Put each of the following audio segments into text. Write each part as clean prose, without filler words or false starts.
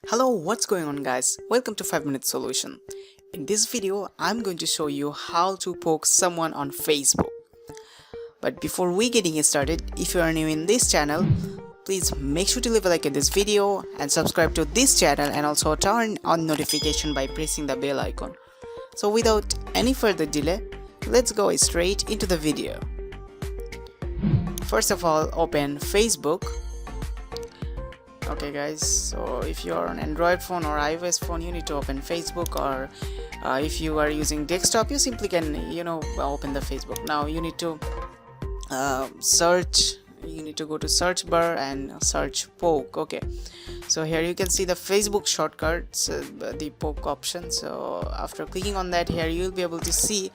Hello, what's going on guys? Welcome to 5 Minute Solution. In this video, I'm going to show you how to poke someone on Facebook. But before we getting started, if you are new in this channel, please make sure to leave a like at this video and subscribe to this channel and also turn on notification by pressing the bell icon. So without any further delay, let's go straight into the video. First of all, open Facebook. Okay guys, so if you are on Android phone or iOS phone, you need to open Facebook, or if you are using desktop, you simply can open the Facebook. Now you need to search. You need to go to search bar and search poke. Okay, so here you can see the Facebook shortcuts, the poke option. So after clicking on that, here you'll be able to see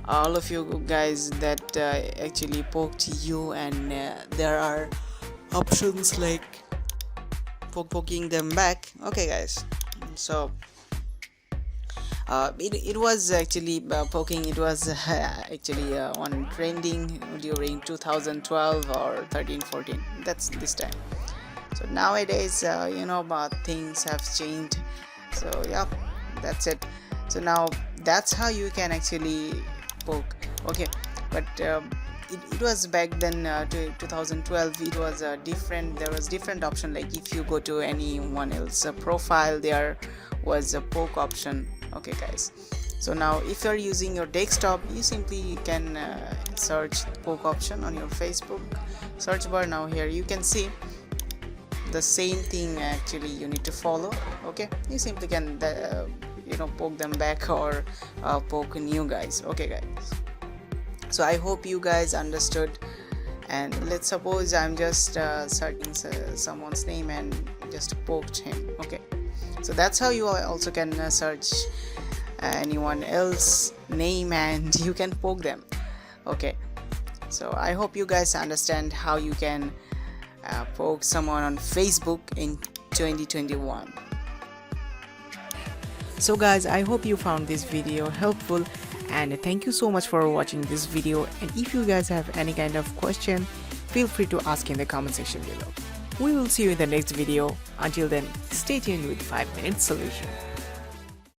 all of you guys that actually poked you, and there are options like poking them back. Okay guys, so it was actually poking. It was actually on trending during 2012 or 13-14. That's this time. So nowadays things have changed. So yeah, that's it. So now that's how you can actually poke. Okay, but it was back then to 2012. It was different. There was different option, like if you go to anyone else profile, there was a poke option. Okay guys, so now if you're using your desktop, you simply can search poke option on your Facebook search bar. Now here you can see the same thing actually you need to follow. Okay, you simply can poke them back or poke new guys. Okay guys, so I hope you guys understood. And let's suppose I'm just searching someone's name and just poked him. Okay, so that's how you also can search anyone else name and you can poke them. Okay, so I hope you guys understand how you can poke someone on Facebook in 2021. So guys, I hope you found this video helpful, and thank you so much for watching this video. And if you guys have any kind of question, feel free to ask in the comment section below. We will see you in the next video. Until then, stay tuned with 5 Minute Solution.